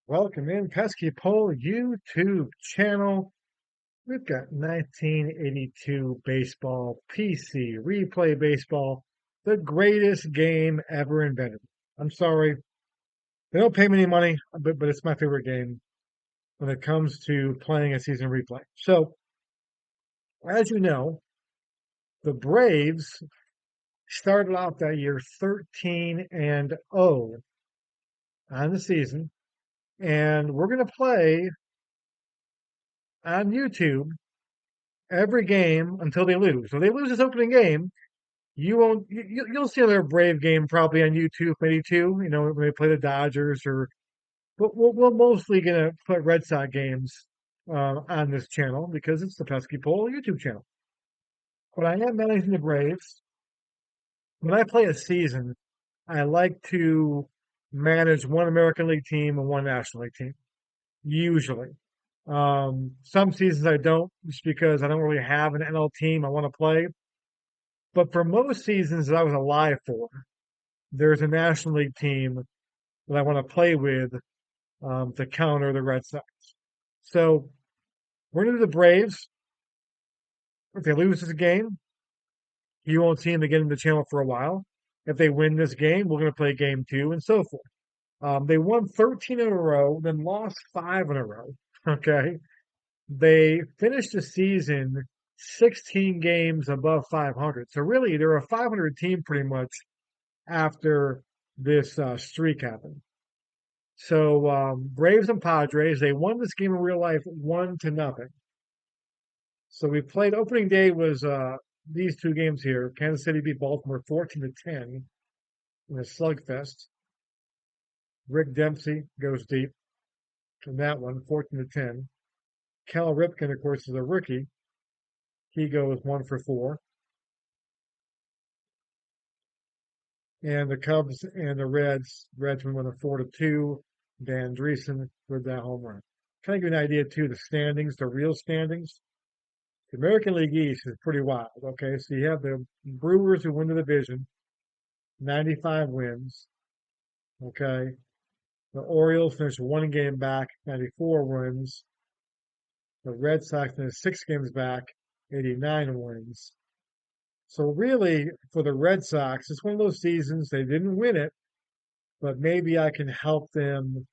Welcome in Pesky Pole YouTube channel. We've got 1982 baseball, PC, replay baseball, the greatest game ever invented. I'm sorry, they don't pay me any money, but it's my favorite game when it comes to playing a season replay. So, as you know, the Braves started out that year 13 and 0 on the season, and we're going to play on YouTube every game until they lose. So if they lose this opening game, you won't. You'll see another Brave game probably on YouTube, maybe two. You know, when they play the Dodgers, or but we're mostly gonna put Red Sox games on this channel because it's the Pesky Pole YouTube channel. But I am managing the Braves. When I play a season, I like to manage one American League team and one National League team. Usually, some seasons I don't, just because I don't really have an NL team I want to play. But for most seasons that I was alive for, there's a National League team that I want to play with to counter the Red Sox. So we're going to do the Braves. If they lose this game, you won't see them again in the channel for a while. If they win this game, we're going to play game two and so forth. They won 13 in a row, then lost five in a row. Okay. They finished the season 16 games above 500. So really, they're a 500 team pretty much after this streak happened. So Braves and Padres, they won this game in real life 1-0. So we played opening day was these two games here. Kansas City beat Baltimore 14-10 in a slugfest. Rick Dempsey goes deep in that one, 14-10. Cal Ripken, of course, is a rookie. He goes 1 for 4. And the Cubs and the Reds win a 4-2. Dan Dreesen with that home run. Kind of give you an idea too, the standings, the real standings. The American League East is pretty wild. Okay, so you have the Brewers who win the division, 95 wins. Okay, the Orioles finished one game back, 94 wins. The Red Sox finished 6 games back, 89 wins. So really, for the Red Sox, it's one of those seasons they didn't win it, but maybe I can help them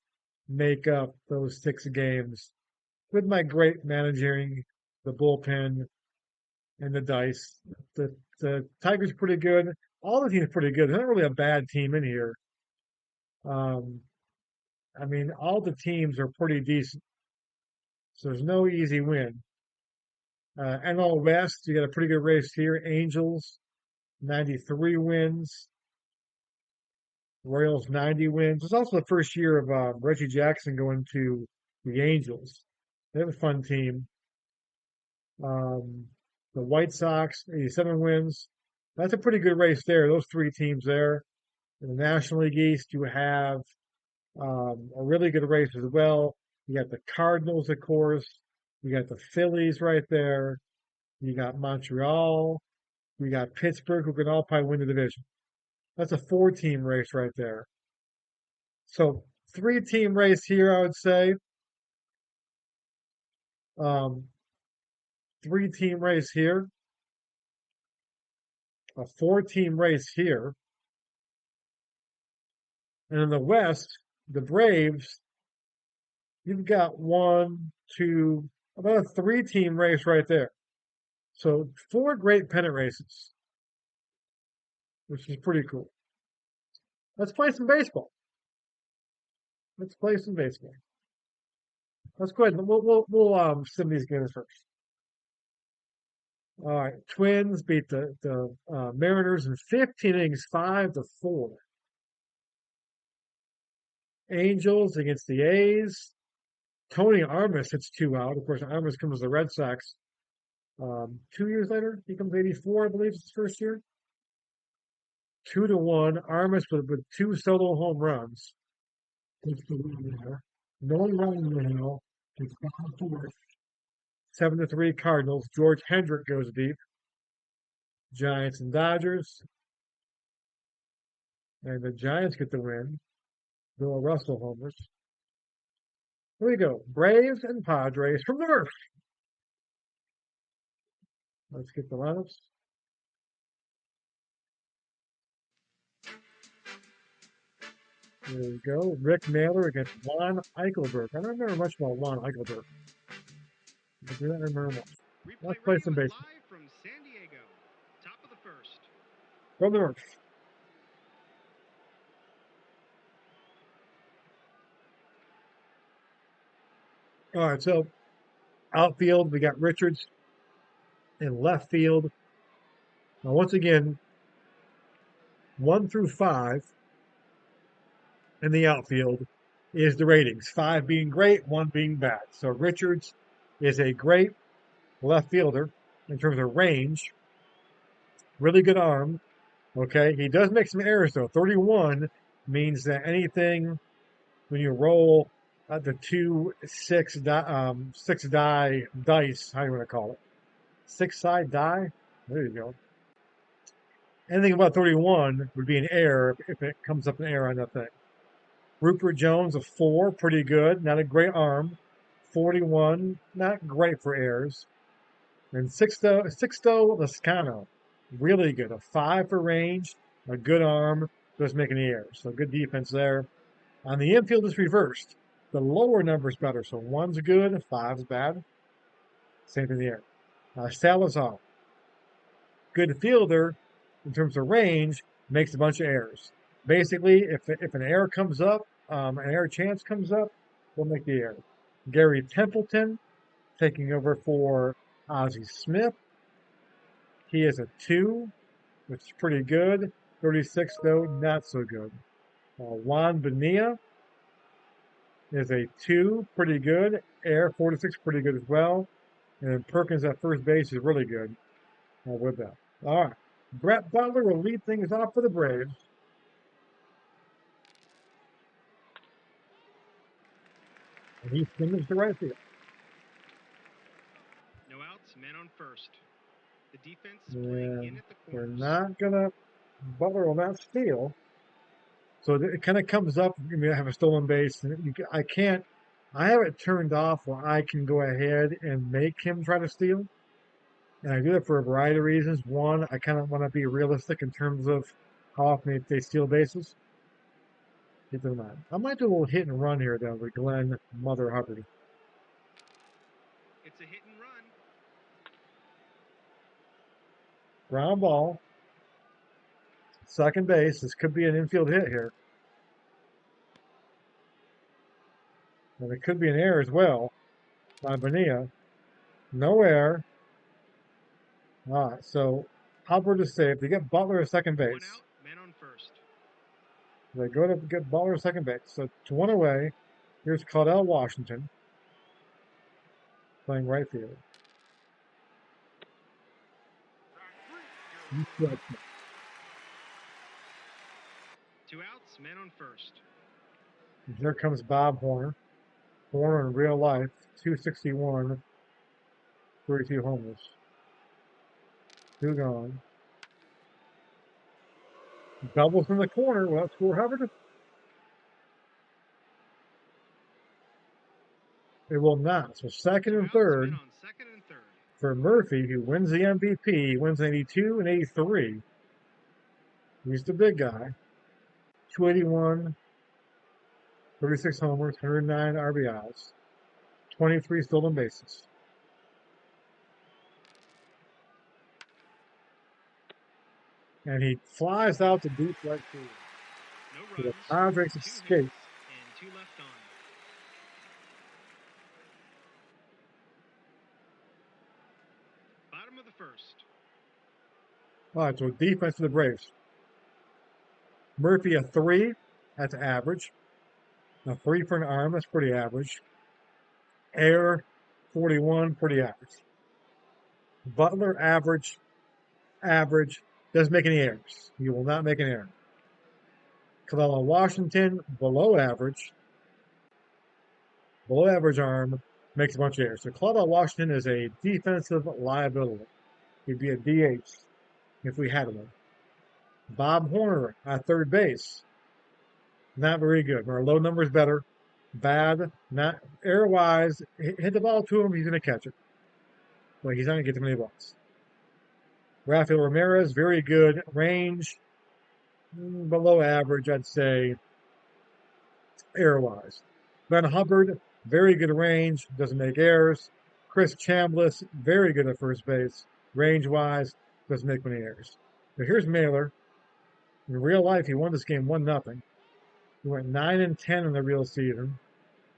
make up those 6 games with my great managing, the bullpen, and the dice. The Tigers pretty good. All the teams pretty good. There's not really a bad team in here. Um, I mean, all the teams are pretty decent. So there's no easy win. NL West, you got a pretty good race here. Angels, 93 wins. Royals, 90 wins. It's also the first year of Reggie Jackson going to the Angels. They have a fun team. Um, the White Sox, 87 wins. That's a pretty good race there. Those three teams there. In the National League East, you have a really good race as well. You got the Cardinals, of course. You got the Phillies right there. You got Montreal. You got Pittsburgh, who can all probably win the division. That's a 4-team race right there. So 3-team race here, I would say. Um, 3-team race here. A 4-team race here. And in the West, the Braves, you've got one, two, about a 3-team race right there. So 4 great pennant races, which is pretty cool. Let's play some baseball. Let's play some baseball. Let's go ahead. We'll sim these games first. All right. Twins beat the Mariners in 15 innings, 5-4. Angels against the A's. Tony Armas hits 2 out. Of course, Armas comes to the Red Sox. 2 years later, he comes 84, I believe, it's his first year. 2-1. Armas with 2 solo home runs. No run in the hill. It's 5-4. 7-3 Cardinals. George Hendrick goes deep. Giants and Dodgers. And the Giants get the win. Bill Russell homers. Here we go. Braves and Padres from the Earth. Let's get the lineups. There we go. Rick Naylor against Juan Eichelberg. I don't remember much about Juan Eichelberg. I do not remember much. Let's play some baseball. Live from San Diego, top of the first. From the Earth. All right, so outfield, we got Richards. In left field, now once again, 1 through 5 in the outfield is the ratings. 5 being great, 1 being bad. So Richards is a great left fielder in terms of range. Really good arm. Okay, he does make some errors though. 31 means that anything when you roll the 6 die dice, how do you want to call it? 6-side die. There you go. Anything about 31 would be an error if it comes up an error on that thing. Rupert Jones, a 4, pretty good. Not a great arm. 41, not great for errors. And Sixto Lascano, really good. A 5 for range, a good arm, doesn't make any errors. So good defense there. On the infield, it's reversed. The lower number is better. So 1's good, 5's bad. Same thing there. Salazar, good fielder in terms of range, makes a bunch of errors. Basically, if an error comes up, an error chance comes up, we'll make the error. Gary Templeton taking over for Ozzie Smith. He is a 2, which is pretty good. 36, though, not so good. Juan Bonilla is a 2, pretty good. Air 46, pretty good as well. And Perkins at first base is really good with that. All right. Brett Butler will lead things off for the Braves. And he swings to right field. No outs, men on first. The defense is And playing in at the they're corners. not gonna. Butler will not steal. So it kind of comes up. You may have a stolen base, and I can't. I have it turned off where I can go ahead and make him try to steal. And I do that for a variety of reasons. One, I kind of want to be realistic in terms of how often they steal bases. It doesn't matter. I might do a little hit and run here, though, with Glenn Mother Hubbard. It's a hit and run. Ground ball. Second base. This could be an infield hit here. And it could be an error as well by Bonilla. No error. All right, so Hubbard is safe. They get Butler at second base. 1 out, men on first. They go to get Butler at second base. So to 1 away. Here's Caudell Washington playing right field. 2 outs, men on first. And here comes Bob Horner. Horner in real life, 261, 32 homers. 2 gone. Doubles in the corner. Well, score Hubbard. It will not. So second 2 and outs, third men on second and third. for Murphy, who wins the MVP. He wins 82 and 83. He's the big guy. 281, 36 homers, 109 RBIs, 23 stolen bases. And he flies out to deep right field. No So runs, the Padres 2 escape. hits, and 2 left on. Bottom of the first. All right, so defense for the Braves. Murphy a 3, that's average. A 3 for an arm, that's pretty average. Air 41, pretty average. Butler average, average. Doesn't make any errors. He will not make an error. Caudell Washington below average. Below average arm, makes a bunch of errors. So Caudell Washington is a defensive liability. He'd be a DH if we had one. Bob Horner at third base. Not very good. Our low number is better. Bad, not air-wise. Hit the ball to him, he's going to catch it. But he's not going to get too many balls. Rafael Ramirez, very good range. Below average, I'd say, air-wise. Ben Hubbard, very good range, doesn't make errors. Chris Chambliss, very good at first base, range-wise, doesn't make many errors. But here's Mailer. In real life, he won this game 1-0. He went 9-10 in the real season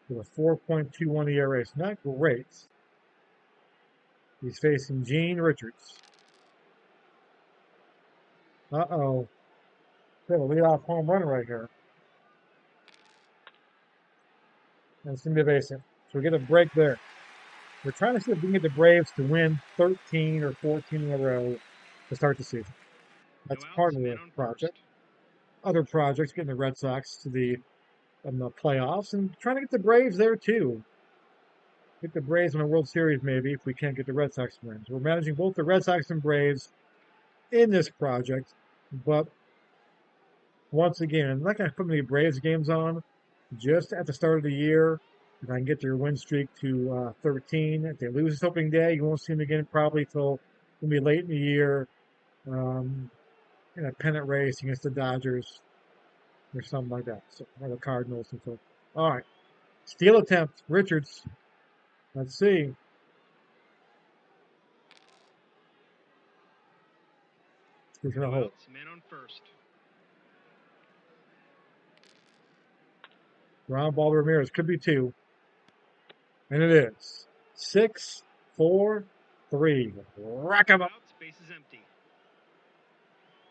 with a 4.21 ERA. It's not great. He's facing Gene Richards. Uh-oh. Got a leadoff home run right here. And it's going to be a base hit. So we get a break there. We're trying to see if we can get the Braves to win 13 or 14 in a row to start the season. That's part of the project. Other projects, getting the Red Sox to the playoffs and trying to get the Braves there too. Get the Braves in a World Series maybe if we can't get the Red Sox wins. We're managing both the Red Sox and Braves in this project, but once again, I'm not going to put any Braves games on just at the start of the year. If I can get their win streak to 13, if they lose this opening day, you won't see them again probably till it'll be late in the year in a pennant race against the Dodgers or something like that. So, or the Cardinals and so. All right, steal attempt, Richards. Let's see. He's going to hold. Man on first. Ground ball to Ramirez. Could be 2. And it is. 6, 4, 3. Rack him up. Space is empty.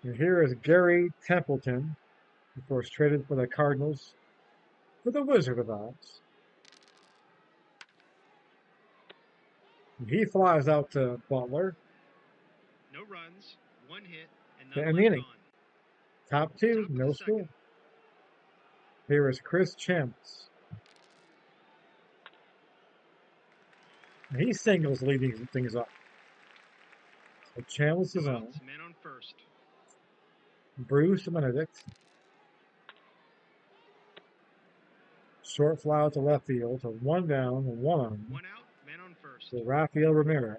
And here is Gary Templeton, of course, traded for the Cardinals for the Wizard of Oz. And he flies out to Butler. No runs, 1 hit, and To none end the inning. on. Top 2, no score. Here is Chris Chambliss. And he singles leading things up. So Chambliss is on. Man on first. Bruce Benedict. Short fly out to left field. So 1 down and 1 on. 1 out, man on first. So Rafael Ramirez.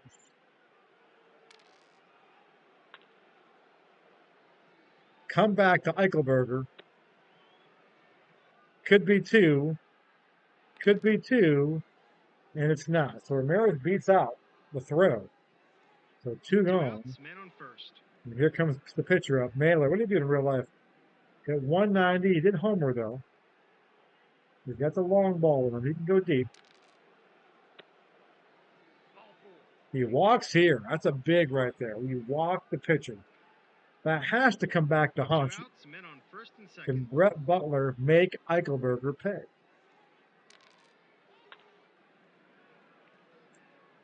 Come back to Eichelberger. Could be 2. Could be 2. And it's not. So Ramirez beats out the throw. So 2 gone. Man on first. And here comes the pitcher up. Mailer, what do you do in real life? Got 190. He did homer, though. He's got the long ball with him. He can go deep. He walks here. That's a big right there. We walk the pitcher. That has to come back to haunt you. Can Brett Butler make Eichelberger pay?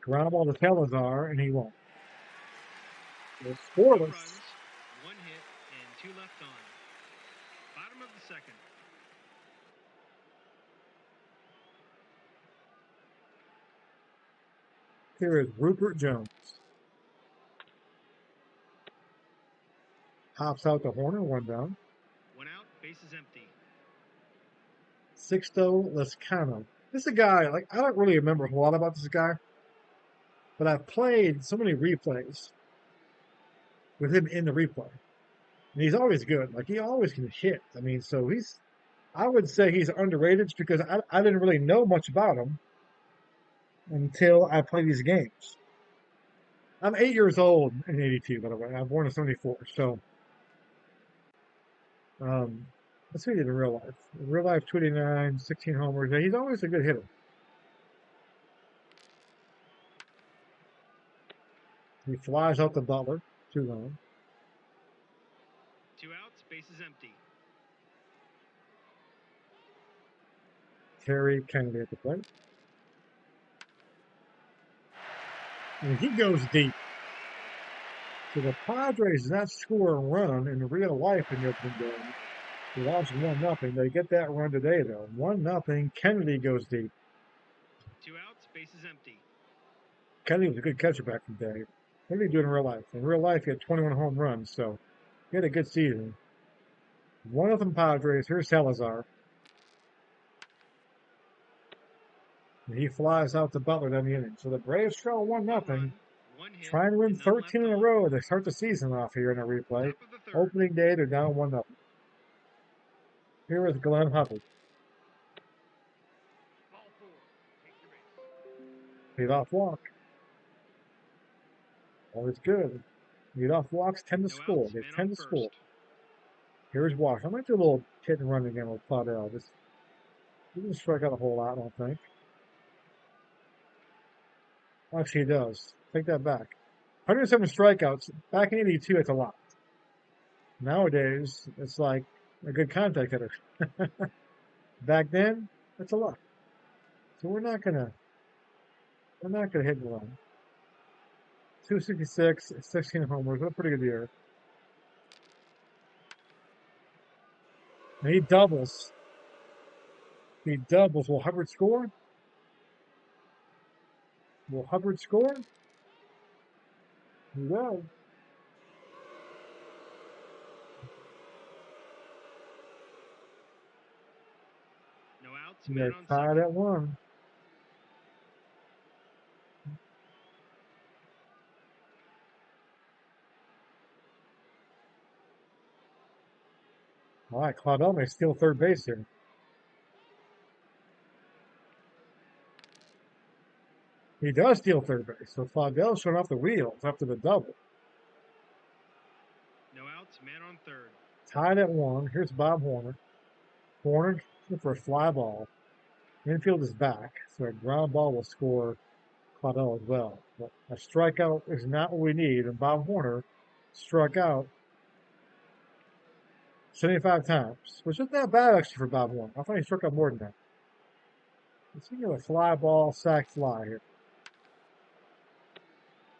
Ground ball to Salazar, and he won't. It's scoreless. 1 hit and 2 left on. Bottom of the second. Here is Rupert Jones. Hops out to Horner, 1 down. 1 out, base is empty. Sixto Lescano. This is a guy, like, I don't really remember a whole lot about this guy, but I've played so many replays with him in the replay. And he's always good. Like, he always can hit. I mean, so I would say he's underrated because I didn't really know much about him until I played these games. I'm 8 years old in 82, by the way. I'm born in 74. So, let's see what he did in real life. In real life, 29, 16 homers. Yeah, he's always a good hitter. He flies out to Butler, 2 gone. 2 outs, base is empty. Terry Kennedy at the plate. And he goes deep. So the Padres did not score a run in real life in the opening game. They lost 1-0. They get that run today, though. 1-0. Kennedy goes deep. 2 outs, base is empty. Kennedy was a good catcher back in the day. What did he do in real life? In real life, he had 21 home runs, so he had a good season. 1 of them Padres. Here's Salazar. And he flies out to Butler down the inning. So the Braves trail 1 One nothing. run, one hit, Trying to win and none left 13 in a on. row to start the season off here in a replay. Top of the third. Opening day, they're down 1 nothing. Here is Glenn Hubbard. Ball four. Take your base. Leadoff walk. Always good. Leadoff walks 10 to No score. outs, They man 10 on to first. score. Here's Walsh. I might do a little hit and run again with Claudel. He didn't strike out a whole lot, I don't think. Actually, he does. Take that back. 107 strikeouts. Back in 82, it's a lot. Nowadays, it's like a good contact hitter. Back then, that's a lot. So we're not gonna hit and run. 266, 16 homers. That's a pretty good year. And he doubles. He doubles. Will Hubbard score? Will Hubbard score? He will. No outs, man They're on tied second. at 1. All right, Claudel may steal third base here. He does steal third base. So Claudel's showing off the wheels after the double. No outs, man on third. Tied at 1. Here's Bob Horner. Horner for a fly ball. Infield is back, so a ground ball will score Claudel as well. But a strikeout is not what we need, and Bob Horner struck out 75 times, which isn't that bad actually for Bob Horner. I thought he struck out more than that. Let's see a fly ball, sack fly here.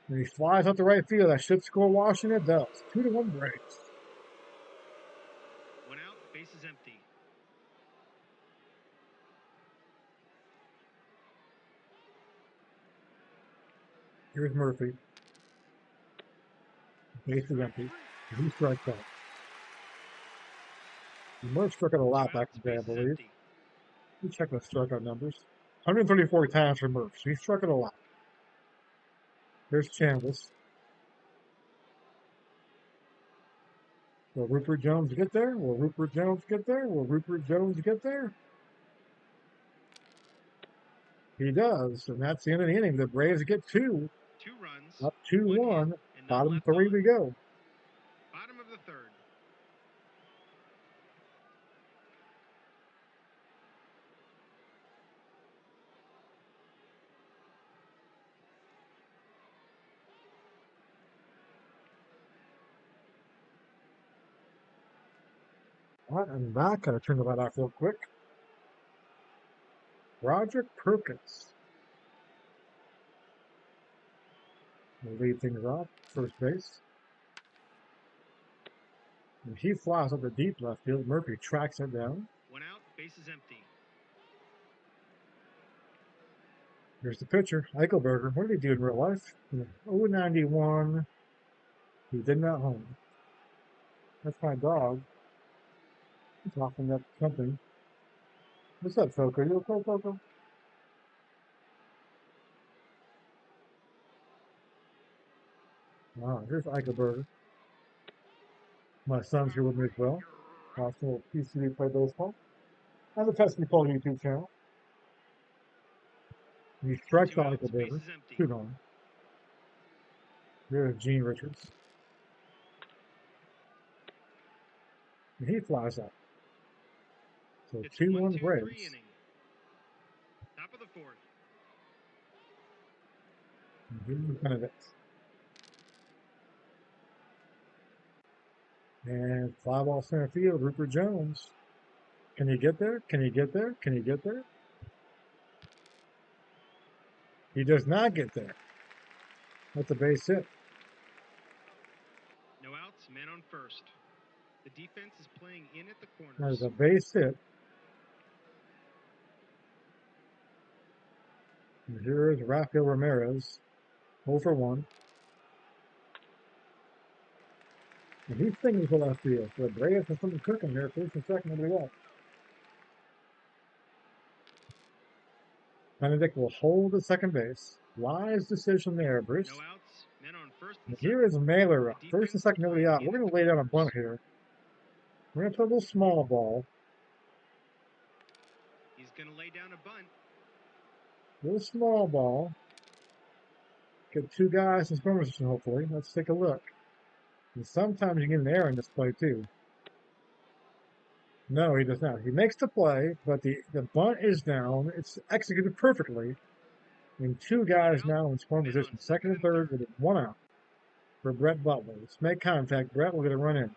And he flies out the right field. That should score Washington. It does. 2-1 Braves. One out, base is empty. Here's Murphy. Base is empty. He strikes out. Murphy struck out a No lot back outs, in the day, I base is believe. empty. Let me check the strikeout numbers. 134 times for Murphy. So he struck out a lot. There's Chambliss. Will Rupert Jones get there? Will Rupert Jones get there? Will Rupert Jones get there? He does, and that's the end of the inning. The Braves get 2, 2 runs, up one 2-1. hit, and none Bottom left 3 on. we go. Bottom of the third. All right, I'm back. Gotta turn the light off real quick. Roger Perkins will lead things off. First base. And he flies up the deep left field. Murphy tracks it down. One out, base is empty. Here's the pitcher, Eichelberger. What did he do in real life? 091. He did not home. That's my dog. He's laughing at something. What's up, Coco? You okay, Coco? Here's Eichelberger. My son's here with me as well. Also, PCB play baseball. And the Test Call YouTube channel. He strikes 2 out outs, base Eichelberger. is empty. 2 gone. There's Gene Richards. And he flies out. So It's 2-1 1, 2, 3 Braves. inning. Top of the fourth. And here's Benedict. And fly ball center field, Rupert Jones. Can he get there? Can he get there? Can he get there? He does not get there. That's a base hit. No outs, man on first. The defense is playing in at the That corners. is a base hit. And here is Rafael Ramirez, 0 for 1. And he's thinking for left field. So the Braves have something cooking here. First and second, nobody out. Benedict will hold at second base. Wise decision there, Bruce. No outs, men on first and And second. here is Mailer up. The First and defense second, nobody applying out. We're going to lay down a bunt here. We're going to play a little small ball. He's going to lay down a bunt. A little small ball. Get two guys in scoring position, hopefully. Let's take a look. And sometimes you get an error in this play, too. No, he does not. He makes the play, but the bunt is down. It's executed perfectly. And two guys now in scoring position, second and third, with one out for Brett Butler. Let's make contact. Brett will get a run in.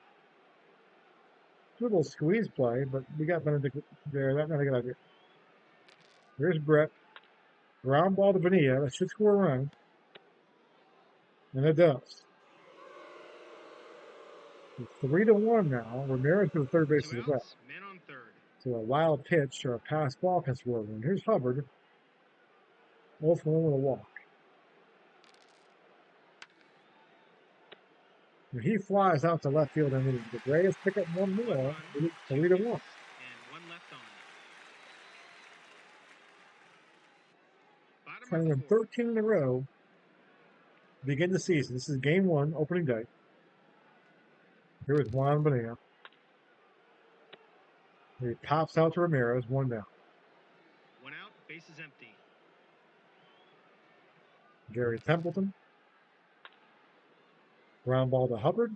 It's a little squeeze play, but we got Benedict there. That's not a good idea. Here's Brett. Ground ball to Bonilla. That should score a run. And it does. It's 3-1 now. Ramirez to the third base Two as well. outs, men on third. So a wild pitch or a pass ball can score a run. Here's Hubbard. 0 for 1 with a walk. And he flies out to left field, and the Braves pick up one more. 3-1. And one left on. Bottom Trying to of win the fourth. 13 in a row to begin the season. This is game one, opening day. Here is Juan Bonilla. He pops out to Ramirez, one down. One out, base is empty. Gary Templeton. Ground ball to Hubbard.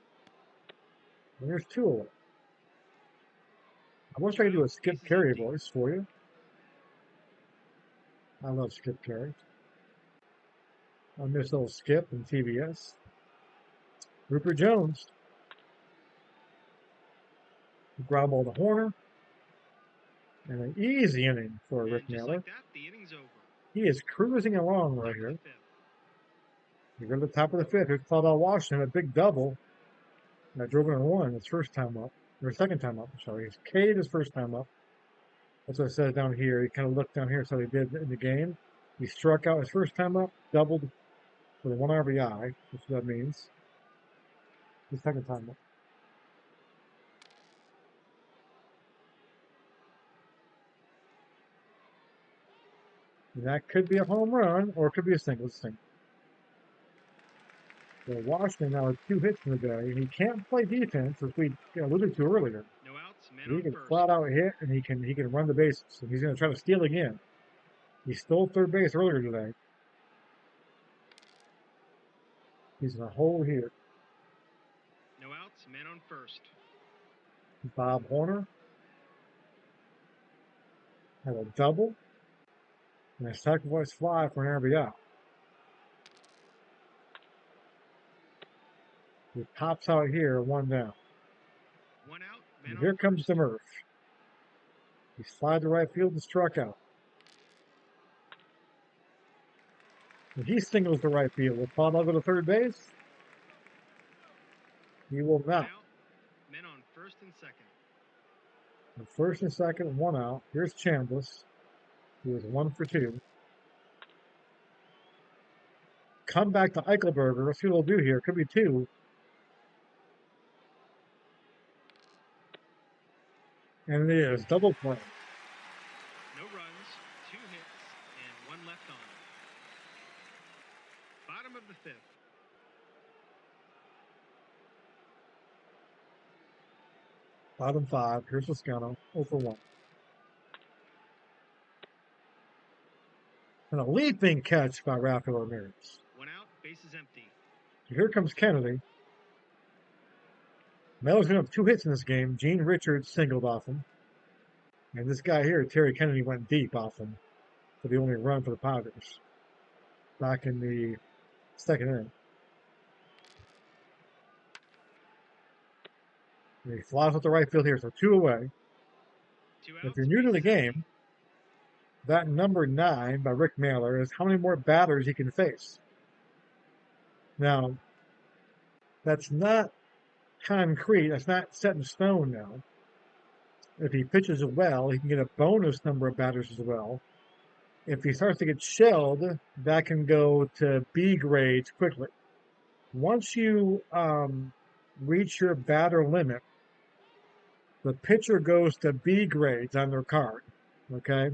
And there's two away. I wish I could do a Skip Carey voice for you. I love Skip Carey. I miss old Skip and TBS. Rupert Jones. Ground ball to Horner. And an easy inning for Rick Naylor. Like that, the inning's over. He is cruising along right here. You go to the top of the fifth. Here's Claudel Washington, a big double. And I drove in a one his first time up. Or second time up, I'm sorry. He's K'd his first time up. That's what it says down here. He kind of looked down here, so he did in the game. He struck out his first time up, doubled with a 1 RBI, which that means. The second time up. And that could be a home run, or it could be a single. So Washington now has 2 hits in the day. He can't play defense, as we alluded to earlier. No outs, He can flat out hit, and he can run the bases. And he's going to try to steal again. He stole third base earlier today. He's in a hole here. No outs, men on first. Bob Horner had a double and a sacrifice fly for an RBI. He pops out here, one down. One out, and here comes the Murph. He slides to right field and struck out. And he singles to right field. Will Claudel go to third base? He will not. Men on first and second. And first and second, one out. Here's Chambliss. He was 1 for 2. Come back to Eichelberger. Let's see what he'll do here. Could be 2. And it is double play. No runs, 2 hits, and 1 left on. Bottom of the fifth. Bottom 5. Here's Toscano. 0 for 1. And a leaping catch by Rafael Ramirez. 1 out, base is empty. So here comes Kennedy. Mellor's going to have 2 hits in this game. Gene Richards singled off him. And this guy here, Terry Kennedy, went deep off him for the only run for the Padres back in the second inning. And he flies up the right field here, so 2 away. 2 outs, If you're new to the game, that number 9 by Rick Naylor is how many more batters he can face. Now, that's not concrete. That's not set in stone now. If he pitches well, he can get a bonus number of batters as well. If he starts to get shelled, that can go to B grades quickly. Once you reach your batter limit, the pitcher goes to B grades on their card, okay?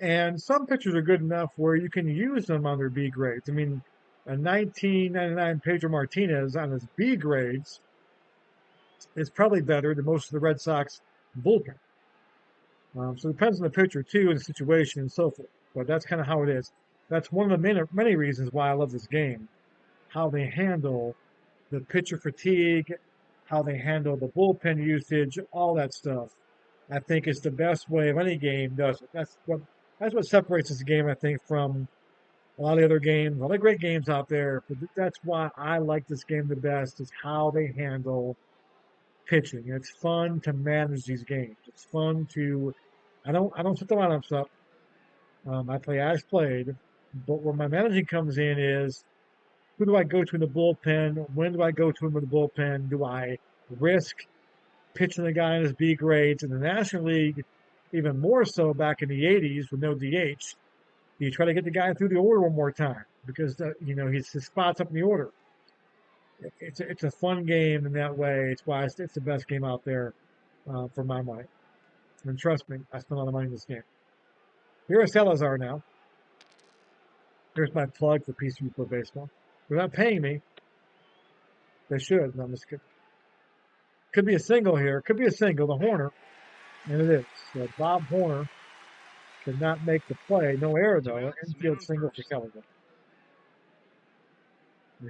And some pitchers are good enough where you can use them on their B grades. I mean, a 1999 Pedro Martinez on his B grades is probably better than most of the Red Sox bullpen. So it depends on the pitcher too and the situation and so forth. But that's kind of how it is. That's one of the many reasons why I love this game. How they handle the pitcher fatigue, how they handle the bullpen usage, all that stuff. I think is the best way of any game does it. That's what separates this game, I think, from a lot of the other games, a lot of great games out there. But that's why I like this game the best is how they handle pitching. It's fun to manage these games. It's fun to I don't set the lineups up. I play as played, but where my managing comes in is who do I go to in the bullpen? When do I go to him in the bullpen? Do I risk pitching the guy in his B grades? In the National League, even more so back in the 80s with no DH, you try to get the guy through the order one more time because his spot's up in the order. It's a fun game in that way. It's why it's the best game out there for my money. And trust me, I spent a lot of money in this game. Here's Salazar now. Here's my plug for PC for baseball. They're not paying me. They should. No, I'm just kidding. Could be a single here. Could be a single. The Horner. And it is. So Bob Horner could not make the play. No error, though. Infield single for California.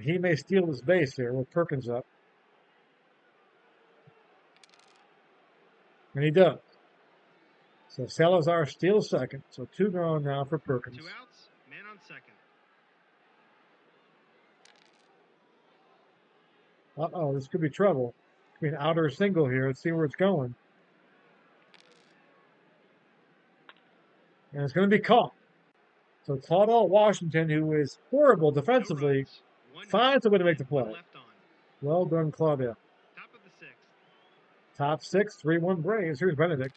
He may steal his base here with Perkins up. And he does. So Salazar steals second. So 2 gone now for Perkins. 2 outs, man on second. Uh-oh, this could be trouble. Could be an outer single here. Let's see where it's going. And it's going to be caught. So Claudel Washington, who is horrible defensively, finds a way to make the play. Well done, Claudel. Top of the 6th. Top 6, 3-1 Braves. Here's Benedict.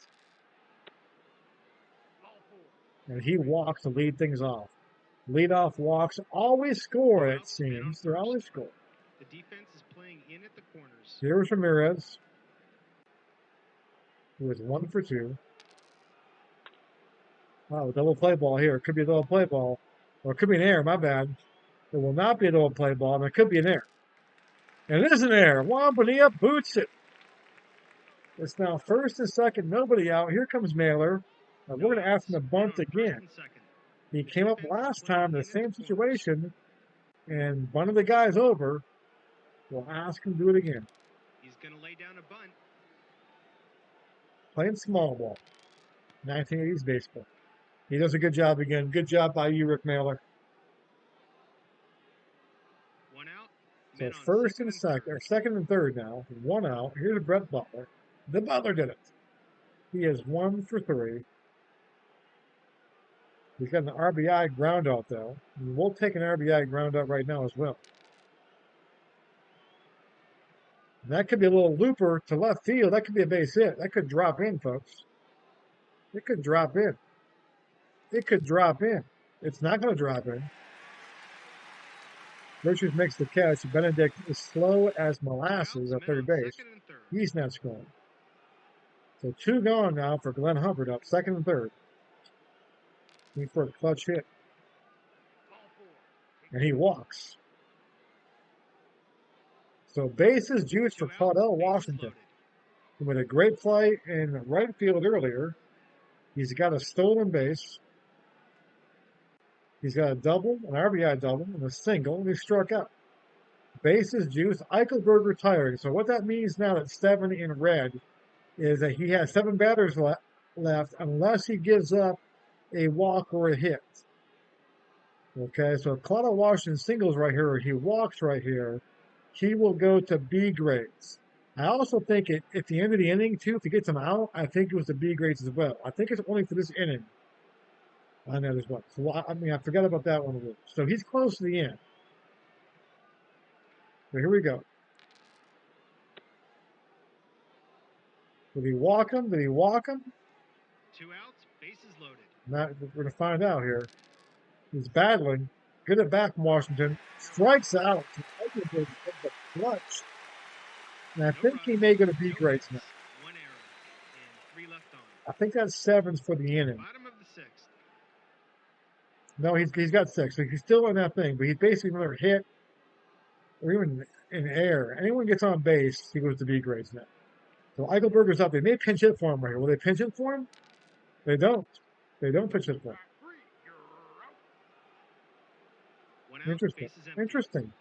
And he walks to lead things off. Leadoff walks always score, it seems. They're always score. The defense is playing in at the corners. Here's Ramirez, who is 1 for 2. Wow, double play ball here. It could be a double play ball. Or it could be an error, my bad. It will not be a double play ball, and it could be an error. And it is an error. Juan Bonilla boots it. It's now first and second, nobody out. Here comes Mailer. We're going to ask him to bunt again. He came up last time in the same situation and bunted the guys over. We'll ask him to do it again. He's going to lay down a bunt. Playing small ball. 1980s baseball. He does a good job again. Good job by you, Rick Mailer. 1 out. So first and second, or second and third now. 1 out. Here's Brett Butler. The Butler did it. He is 1 for 3. He's got an RBI ground out, though. And we'll take an RBI ground out right now as well. And that could be a little looper to left field. That could be a base hit. That could drop in, folks. It could drop in. It could drop in. It's not going to drop in. Richards makes the catch. Benedict is slow as molasses at third base. He's not scoring. So 2 gone now for Glenn Hubbard up second and third. Looking for a clutch hit. And he walks. So bases juiced for Claudel Washington. With a great play in right field earlier. He's got a stolen base. He's got a double, an RBI double, and a single, and he struck out. Bases juiced. Eichelberg retiring. So what that means now that 7 in red is that he has 7 batters left unless he gives up a walk or a hit. Okay, so if Claudel Washington singles right here or he walks right here, he will go to B grades. I also think at the end of the inning, too, if he gets him out, I think it was the B grades as well. I think it's only for this inning. I know there's one. So, I forgot about that one a little. So he's close to the end. So here we go. Did he walk him? Did he walk him? 2 outs, bases loaded. We're going to find out here. He's battling. Good at bat from Washington. Strikes out. The clutch. And I think he may go to B grades now. 1 error and 3 left on. I think that's 7s for the inning. Bottom of the 6th. No, he's got 6. So he's still in that thing, but he's basically another hit or even in air. Anyone gets on base, he goes to B grades now. So Eichelberger's up. They may pinch hit for him right here. Will they pinch hit for him? They don't. They don't pinch hit for him. One out, Interesting. bases empty. Interesting.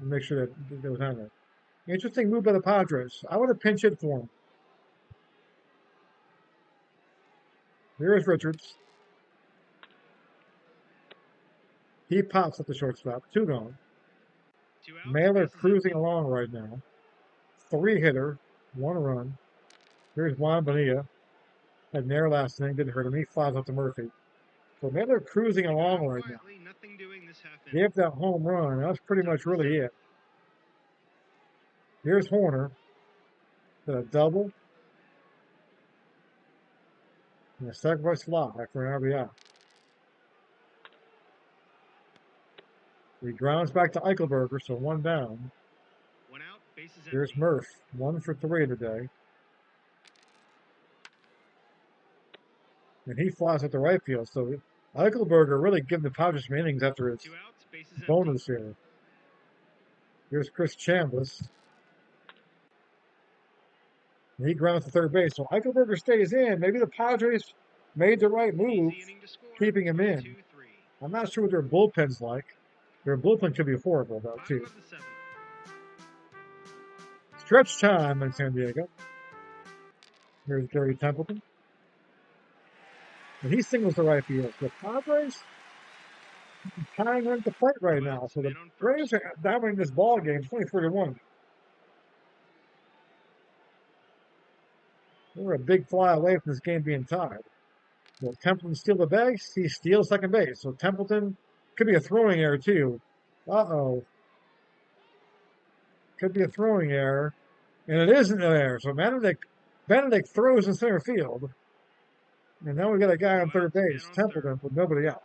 Make sure that there was on there. Interesting move by the Padres. I would have pinch hit for him. Here's Richards. He pops at the shortstop. 2 gone. 2 outs, Mailer bases cruising empty. along right now. 3 hitter, 1 run. Here's Juan Bonilla. Had an air last inning, didn't hurt him. He flies up to Murphy. So Mailer cruising Striking along out right now. quietly, nothing doing this half inning. Gave that home run. That's pretty Top of much the really 7th. it. Here's Horner. Did a double. And a sacrifice fly for an RBI. He grounds back to Eichelberger, so 1 down. 1 out, bases Here's empty. Murph. 1 for 3 today. And he flies at the right field. So Eichelberger really giving the Padres some innings after his 2 outs, bases empty. bonus here. Here's Chris Chambliss. And he grounds to third base. So Eichelberger stays in. Maybe the Padres made the right move Easy inning to score. keeping him 3-2-3. in. I'm not sure what their bullpen's like. Their bullpen could be horrible, though, Bottom too. of the 7th. Stretch time in San Diego. Here's Gary Templeton. And he singles to right field. The Padres tying run to plate right No now. outs, So the man on Braves first. are dominating this ball game 24-1. They were a big fly away from this game being tied. Will Templeton steal the base? He steals second base. So Templeton could be a throwing error, too. Uh-oh. Could be a throwing error. And it isn't an error. So Benedict throws in center field. And now we got a guy on No third outs, man base, on Templeton, third. with nobody out.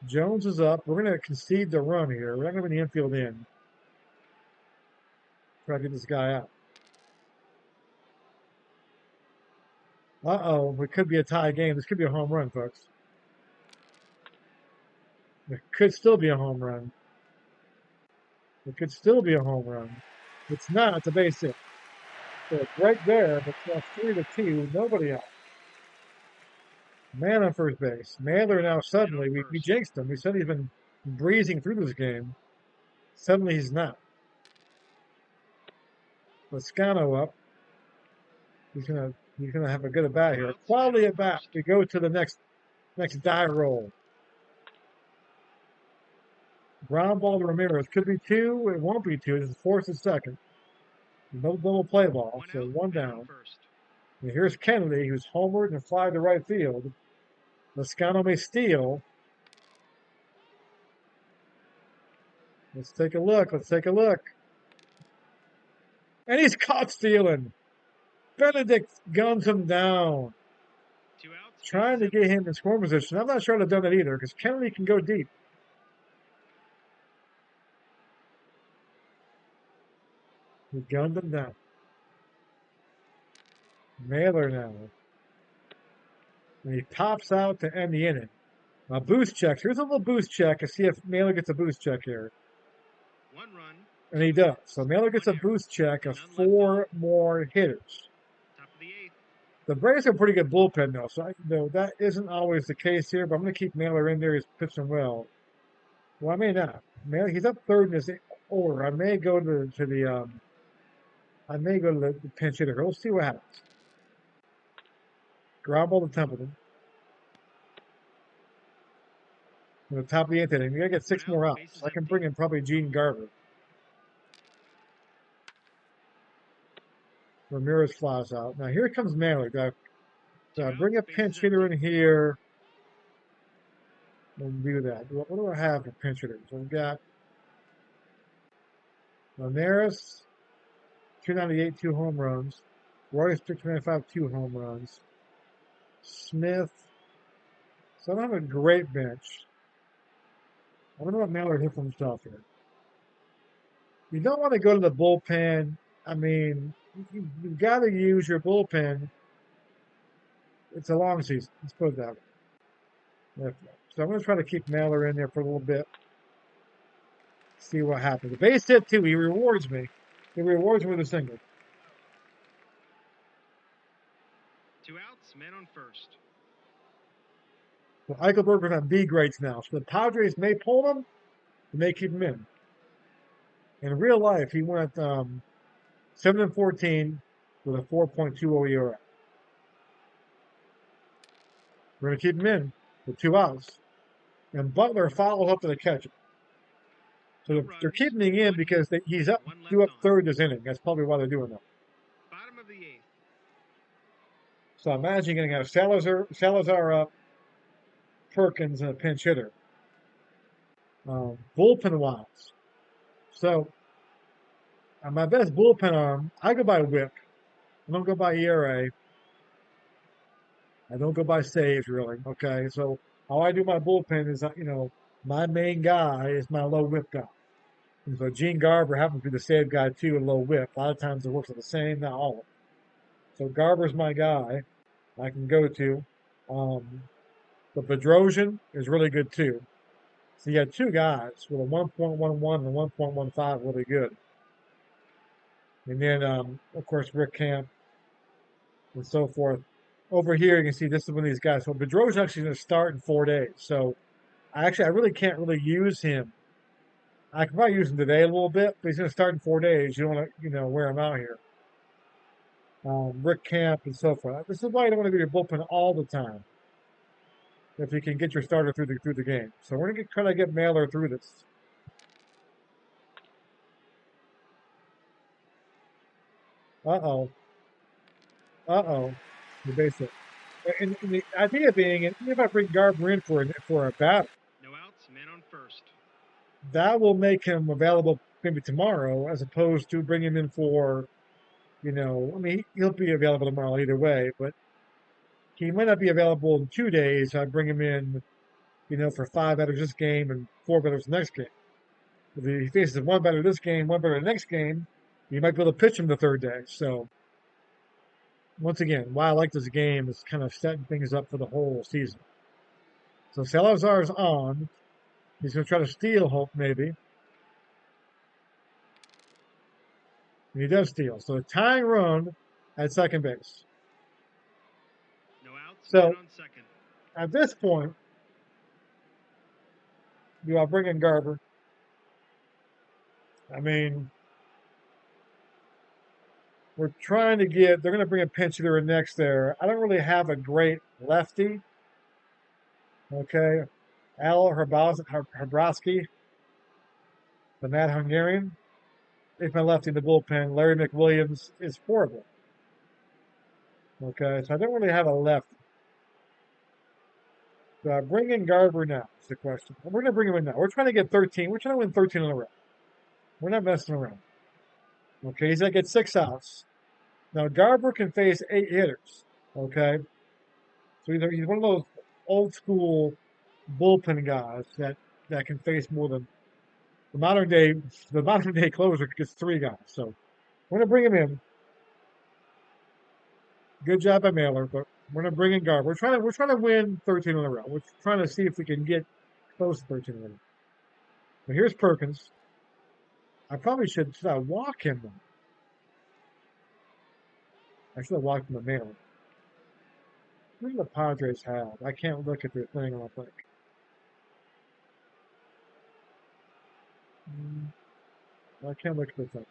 Jones is up. We're going to concede the run here. We're not going to be the infield in. Try to get this guy out. Uh-oh. It could be a tie game. This could be a home run, folks. It could still be a home run. It could still be a home run. It's not. It's a base hit. So it's right there, but it's 3-2. Nobody out. Man on first base. Mailer now suddenly, we jinxed him. We said he's been breezing through this game. Suddenly he's not. Lascano up. He's gonna have a good at bat here. Quality at bat. We go to the next die roll. Ground ball to Ramirez. Could be 2. It won't be 2. This is fourth and second. No double play ball. So 1 down. And here's Kennedy, who's homered and fly to right field. Lascano may steal. Let's take a look. Let's take a look. And he's caught stealing. Benedict guns him down. 2 outs, Trying to get him in scoring position. I'm not sure I'd have done that either because Kennedy can go deep. He gunned him down. Mailer now. And he pops out to end the inning. A boost check. Here's a little boost check to see if Mailer gets a boost check here. 1 run. And he does. So Mailer gets a boost check of 4 more hitters. Top of the 8th. The Braves have a pretty good bullpen, though. So that isn't always the case here, but I'm going to keep Mailer in there. He's pitching well. Well, I may not. Mailer, he's up third in his order. I may go to the pinch hitter. We'll see what happens. Ground ball to Templeton. On the top of the 8th inning. We got to get 6 more outs. I can bring in probably Gene Garver. Ramirez flies out. Now here comes Mailer. Bring a pinch hitter in here. We'll do that. What do I have for pinch hitters? We've got Ramirez, 298, 2 home runs. Royce, 295, 2 home runs. Smith. So I don't have a great bench. I don't know what Mailer hit for himself here. You don't want to go to the bullpen. I mean, you've got to use your bullpen It's a long season. Let's put it that way. So I'm going to try to keep Mailer in there for a little bit. See what happens. The base hit too. He rewards me. He rewards me with a single. 2 outs, men on first. So Eichelberger's on B grades now. So the Padres may pull him, and may keep him in. In real life, he went 7-14 with a 4.20 ERA. We're going to keep him in with 2 outs. And Butler follows up to the catcher. So they're keeping him in because he's up due up third this inning. That's probably why they're doing that. Bottom of the 8th. So imagine getting a Salazar up, Perkins, and a pinch hitter. Bullpen wise. So on my best bullpen arm, I go by whip. I don't go by ERA. I don't go by saves, really. Okay. So how I do my bullpen is, my main guy is my low whip guy. And so Gene Garber happens to be the save guy too, a low whip. A lot of times it works the same, not all of them. So Garber's my guy I can go to. But Bedrosian is really good too. So you got 2 guys with a 1.11 and 1.15 really good. And then, of course, Rick Camp and so forth. Over here, you can see this is one of these guys. So Bedrosian actually going to start in 4 days. So I really can't really use him. I can probably use him today a little bit, but he's going to start in 4 days. You don't want to, wear him out here. Rick Camp and so forth. This is why you don't want to be your bullpen all the time. If you can get your starter through the game. So we're going to try to get Mailer through this. Uh-oh. Uh-oh. The base hit. And the idea being, even if I bring Garber in for a bat, No outs, men on first. that will make him available maybe tomorrow, as opposed to bring him in for, he'll be available tomorrow either way, but he might not be available in 2 days. I bring him in, for 5 batters this game and 4 batters the next game. If he faces 1 batter this game, 1 batter the next game, you might be able to pitch him the 3rd day. So once again, why I like this game is kind of setting things up for the whole season. So Salazar's on. He's going to try to steal, hope maybe. And he does steal. So a tying run at second base. No outs, So men on second. at this point, do I bring in Garber? I mean, we're trying to they're going to bring a pinch hitter in next there. I don't really have a great lefty. Okay. Al Hrabowski, the Mad Hungarian. If my lefty in the bullpen, Larry McWilliams is horrible. Okay. So I don't really have a lefty. So I bring in Garber now is the question. We're going to bring him in now. We're trying to get 13. We're trying to win 13 in a row. We're not messing around. Okay. He's going to get 6 outs. Now, Garber can face 8 hitters. Okay. So he's one of those old school bullpen guys that can face more than the modern day closer gets 3 guys. So we're gonna bring him in. Good job by Mailer, but we're gonna bring in Garber. We're trying to win 13 in a row. We're trying to see if we can get close to 13 in a row. But here's Perkins. I probably should I walk him though? I should have walked him to Mailer. What do the Padres have? I can't look at their thing, I don't think. I can't look at the thing.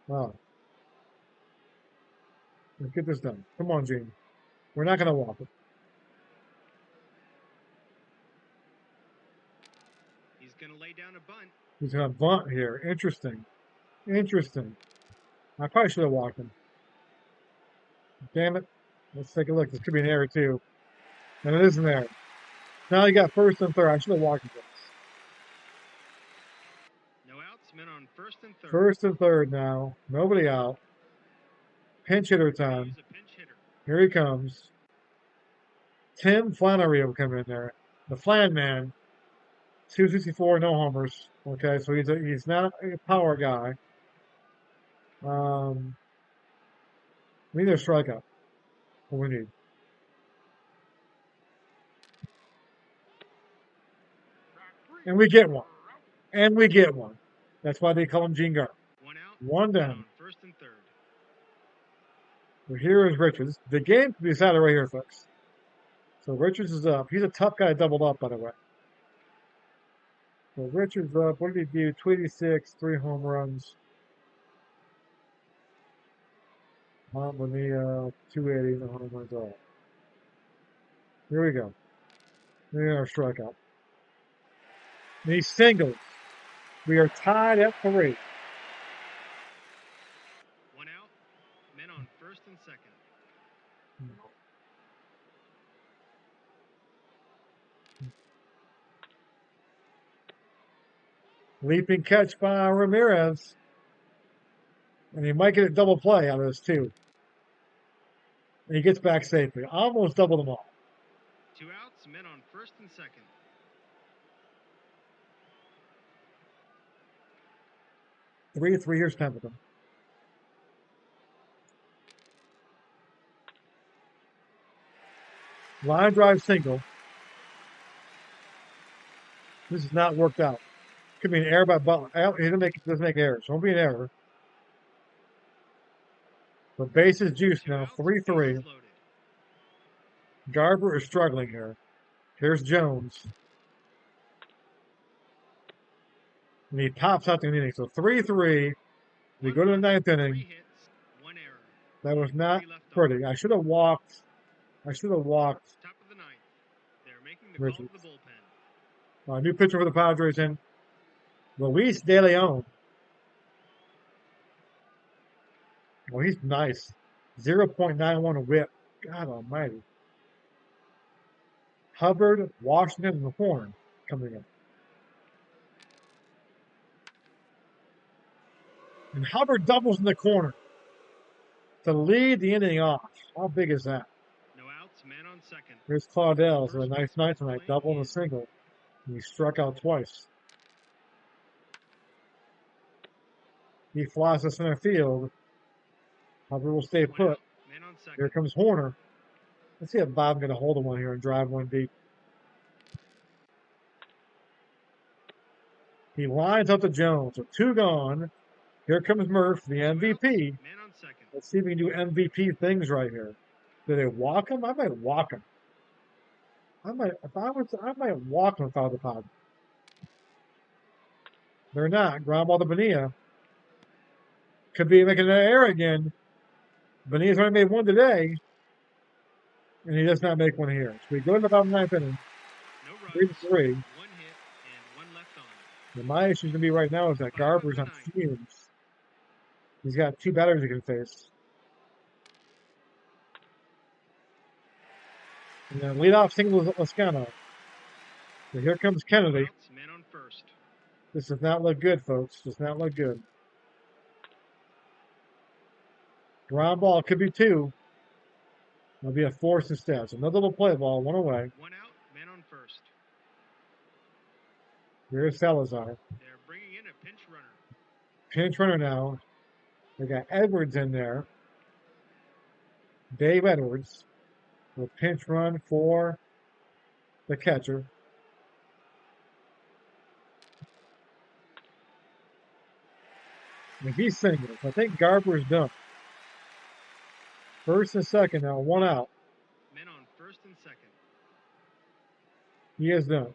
Oh, let's get this done. Come on, Gene. We're not going to walk it. He's going to lay down a bunt. He's going to bunt here. Interesting. I probably should have walked him. Damn it. Let's take a look. This could be an error, too. And it is an error. Now you got first and third. I should have walked him. No outs, men on first and third. First and third now. Nobody out. Pinch hitter time. He's a pinch hitter. Here he comes. Tim Flannery will come in there. The Flan Man. 264, no homers. Okay, so he's not a power guy. We need a strikeout. What we need. And we get one. And we get one. That's why they call him Gene Garber. 1 out. One Men down. on first and third. So here is Richards. The game can be decided right here, folks. So Richards is up. He's a tough guy to double up, by the way. So Richards up. What did he do? 286, 3 home runs. Bonilla, 280, no home runs all. Here we go. Here's our strikeout. And he singles. We are tied at 3. 1 out. Men on first and second. Leaping catch by Ramirez. And he might get a double play out of this, too. And he gets back safely. Almost doubled them all. 2 outs. Men on first and second. 3-3, here's Templeton. Line drive single. This has not worked out. Could be an error by Butler. He doesn't make errors. Won't be an error. But base is juiced now. 3-3. Garber is struggling here. Here's Jones. And he tops out the inning. So 3-3. We go to the 9th inning. 3 hits, 1 error. That was not 3 left on. pretty. I should have walked. Top of the 9th. They're making the call Richards. to the bullpen. New pitcher for the Padres in Luis De Leon. Well, he's nice. 0.91 whip. God almighty. Hubbard, Washington, and Horn coming in. And Hubbard doubles in the corner to lead the inning off. How big is that? No outs, man on second. Here's Claudel. So a nice night tonight. Double and a single. And he struck out twice. He flies to center field. Hubbard will stay 1 put. out, man on second. Here comes Horner. Let's see if Bob can get a hold of one here and drive one deep. He lines up to Jones. So 2 gone. Here comes Murph, the MVP. Man on second. Let's see if we can do MVP things right here. Do they walk him? I might walk him. I might walk him if I was the Padres. They're not. Ground ball to Bonilla. Could be making an error again. Bonilla's only made one today. And he does not make one here. So we go into the 9th inning. No runs. 3-3. 1 hit and 1 left on. And my issue is going to be right now is that Garber's on fumes. He's got 2 batters he can face. And then leadoff single is Lascano. So here comes Kennedy. Outs, man on first. This does not look good, folks. Does not look good. Ground ball could be 2. It'll be a force instead. So another little play ball, 1 away. 1 out, man on first. Here's Salazar. They're bringing in a pinch runner. Pinch runner now. They got Edwards in there. Dave Edwards will pinch run for the catcher. And he's singles. I think Garber is done. First and second now, 1 out. Men on first and second. He is done.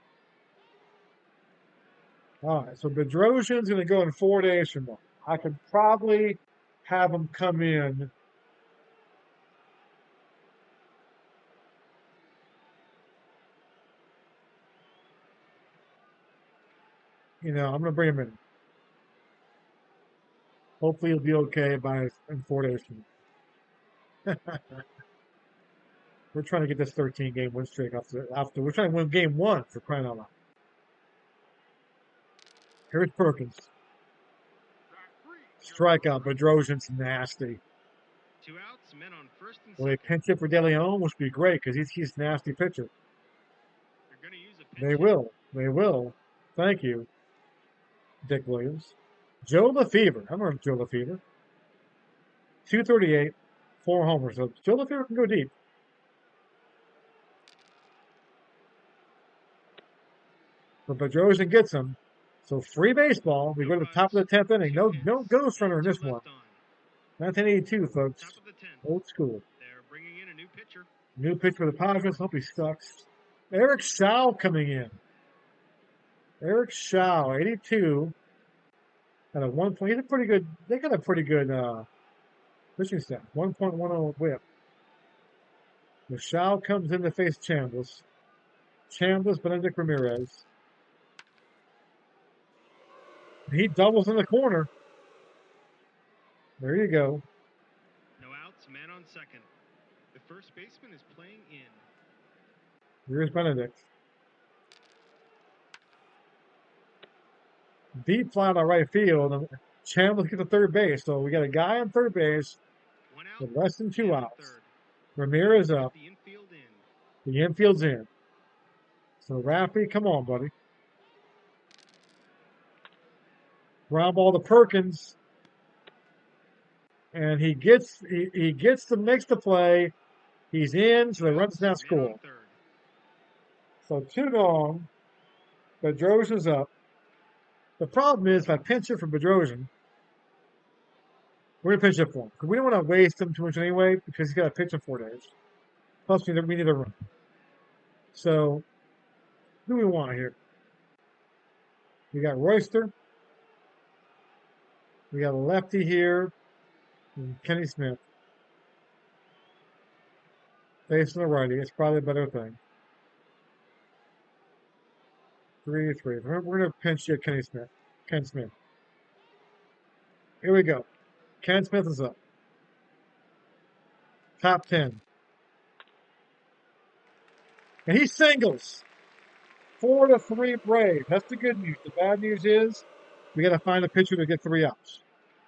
All right, so Bedrosian's going to go in 4 days from now. I could probably have him come in. I'm going to bring him in. Hopefully he'll be okay in 4 days from now. We're trying to get this 13-game win streak after. We're trying to win game 1 for crying out loud. Here's Perkins. Strikeout. Bedrosian's nasty. 2 outs, men on first and Will they second. pinch it for De Leon, which would be great because he's a nasty pitcher. They're going to use a pinch They hit. will. They will. Thank you, Dick Williams. Joe LaFever. I remember Joe LaFever. 238, 4 homers. So Joe LaFever can go deep. But Bedrosian gets him. So free baseball. We No go to the top of runs, the 10th inning. 2 No hits, ghost runner and in 2 this one. left on. 1982, folks. Top of the 10th. Old school. They're bringing in a new pitcher. New pitch for the Padres. Hope he sucks. Eric Shaw coming in. Eric Shaw, 82. At a 1 point. He's a pretty good. They got a pretty good pitching staff. 1.10 whip. The Shaw comes in to face Chambliss. Chambliss, Benedict Ramirez. He doubles in the corner. There you go. No outs, man on second. The first baseman is playing in. Here's Benedict. Deep fly to right field. And Chambliss gets to third base. So we got a guy on third base 1 out, with less than 2 man on outs. third. Ramirez up. The infield in. The infield's in. So Raffy, come on, buddy. Ground ball to Perkins. And he makes the play. He's in, so the runs now Man score. on third. So 2 gone. Bedrosian's up. The problem is, if I pinch it for Bedrosian, we're going to pinch it for him. Because we don't want to waste him too much anyway, because he's got to pitch in 4 days. Plus, we need a run. So, who do we want here? We got Royster. We got a lefty here. And Kenny Smith. Facing the righty. It's probably a better thing. 3-3. We're going to pinch you, Ken Smith. Here we go. Ken Smith is up. Top 10. And he singles. 4-3 Braves. That's the good news. The bad news is we got to find a pitcher to get 3 outs.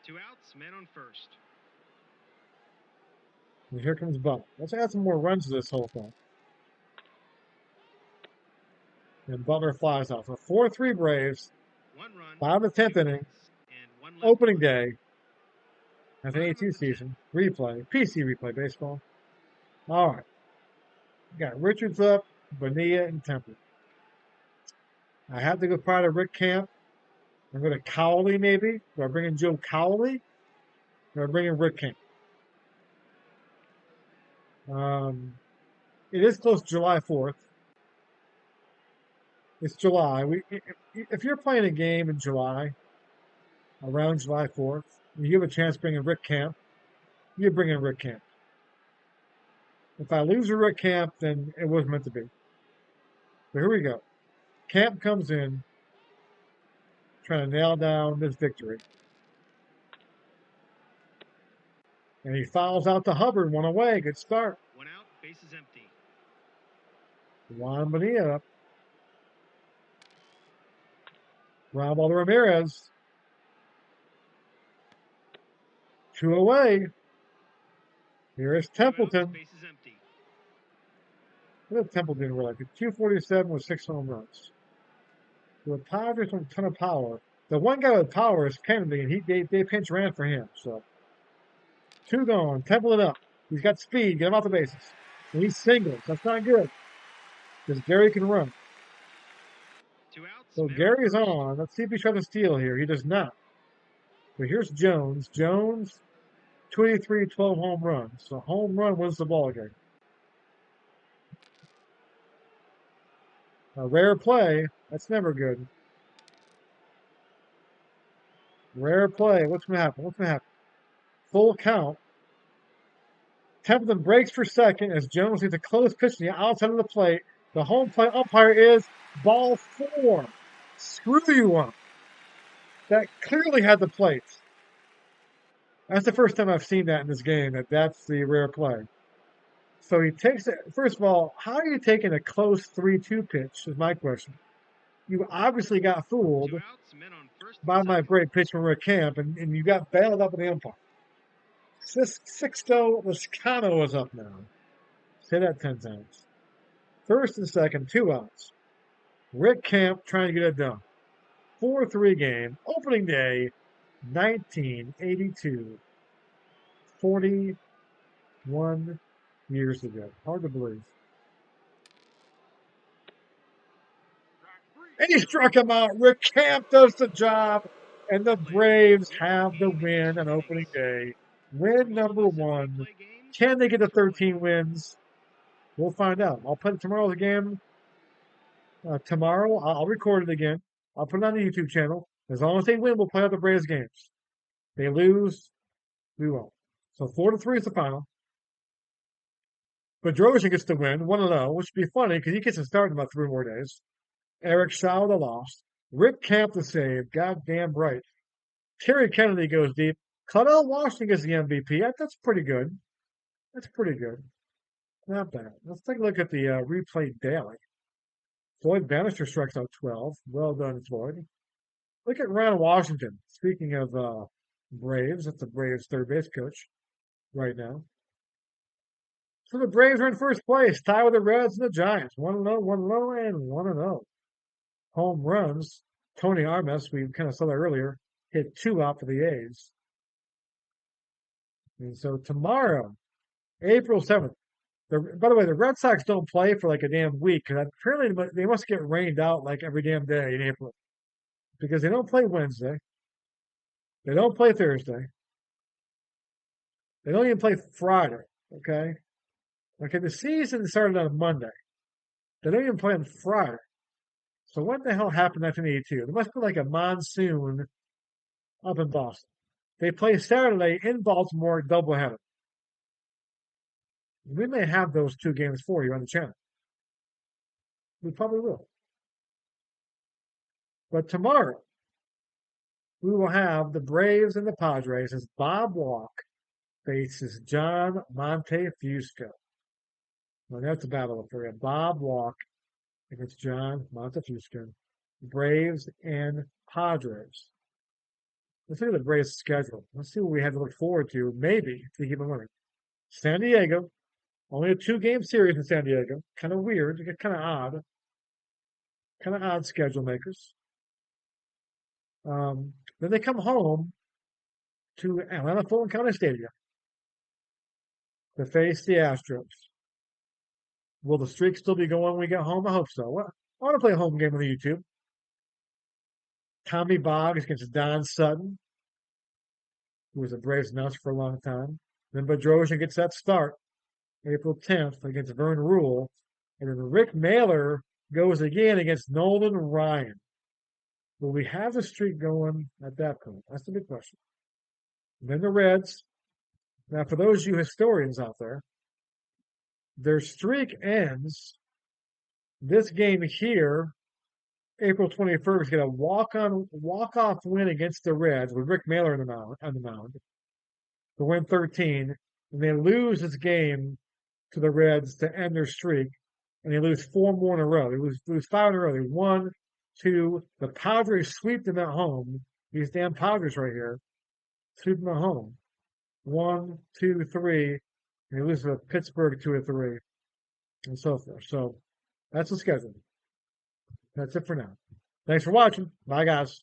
2 outs, man on first. And here comes Butler. Let's add some more runs to this whole thing. And Butler flies out. So 4-3 Braves. 1 run. 5 of the 10th 2 inning. hits, and 1 left Opening on. day. 1982 season. Replay. PC replay baseball. All right. Got Richards up, Bonilla, and Temple. I have to go prior to Rick Camp. I'm going to Cowley maybe. Do I bring in Joe Cowley? Or do I bring in Rick Camp? It is close to July 4th. It's July. If you're playing a game in July, around July 4th, and you have a chance to bring in Rick Camp, you bring in Rick Camp. If I lose a Rick Camp, then it was meant to be. So here we go. Camp comes in, trying to nail down this victory. And he fouls out to Hubbard, 1 away. Good start. 1 out, base is empty. Juan Bonilla up. Ground ball to Ramirez. 2 away. Here is 2 outs, Templeton. base is empty. What did Templeton really like? 247 with 6 home runs. The Padres with a ton of power. The one guy with power is Kennedy, and they pinch ran for him. So 2 gone. Templeton up. He's got speed. Get him off the bases. And he's singles. That's not good. Because Gary can run. 2 outs. So man Gary's first. on. Let's see if he tries to steal here. He does not. So here's Jones. Jones, 23, 12 home runs. So home run wins the ball game. A rare play. That's never good. Rare play. What's going to happen? Full count. Templeton breaks for second as Jones gets a close pitch to the outside of the plate. The home plate umpire is ball 4. Screw you up. That clearly had the plates. That's the first time I've seen that in this game, that's the rare play. So he takes it. First of all, how are you taking a close 3-2 pitch is my question. You obviously got fooled 2 outs, men on first and by my second. great pitch from Rick Camp, and you got bailed up in the umpire. Sixto Lascano is up now. Say that 10 times. First and second, 2 outs. Rick Camp trying to get it done. 4-3 game, opening day, 1982, 41 years ago. Hard to believe. And he struck him out. Rick Camp does the job, and the Players will Braves win one have the game in win on extra opening innings. day. Win Most of number us have one. replay games Can they get to extra point. 13 wins? We'll find out. I'll put tomorrow's game tomorrow. I'll record it again. I'll put it on the YouTube channel. As long as they win, we'll play out the Braves games. They lose, we won't. So 4-3 is the final. But Drojan gets the win, 1-0, which would be funny because he gets to start in about 3 more days. Eric Shaw the loss. Rick Camp the save. Goddamn right. Terry Kennedy goes deep. Claudel Washington gets the MVP. That's pretty good. That's pretty good. Not bad. Let's take a look at the replay daily. Floyd Bannister strikes out 12. Well done, Floyd. Look at Ron Washington. Speaking of Braves, that's the Braves third base coach right now. So the Braves are in first place, tied with the Reds and the Giants. 1-0, 1-0, and 1-0. Home runs. Tony Armas, we kind of saw that earlier, hit 2 out for the A's. And so tomorrow, April 7th, by the way, the Red Sox don't play for like a damn week because apparently they must get rained out like every damn day in April because they don't play Wednesday. They don't play Thursday. They don't even play Friday. Okay. Okay. The season started on Monday. They don't even play on Friday. So what the hell happened in 1982? There must be like a monsoon up in Boston. They play Saturday in Baltimore, doubleheader. We may have those 2 games for you on the channel. We probably will. But tomorrow, we will have the Braves and the Padres as Bob Walk faces John Montefusco. Well, that's a battle for you. Bob Walk against John Montefusco. Braves and Padres. Let's look at the Braves schedule. Let's see what we have to look forward to, maybe, to keep it winning. San Diego, only a 2-game series in San Diego. Kind of weird, kind of odd. Kind of odd schedule makers. Then they come home to Atlanta Fulton County Stadium to face the Astros. Will the streak still be going when we get home? I hope so. Well, I want to play a home game on the YouTube. Tommy Boggs against Don Sutton, who was a Braves announcer for a long time. Then Bedrosian gets that start April 10th against Vern Rule. And then Rick Mailer goes again against Nolan Ryan. Will we have the streak going at that point? That's the big question. And then the Reds. Now, for those of you historians out there, their streak ends this game here, April 21st, get a walk-off win against the Reds with Rick Mailer on the mound to win 13, and they lose this game to the Reds to end their streak, and they lose 4 more in a row. They lose 5 in a row. They won, 2. The Padres sweep them at home. These damn Padres right here sweep them at home. 1, 2, 3, and they lose to Pittsburgh 2-3, and so forth. So that's the schedule. That's it for now. Thanks for watching. Bye, guys.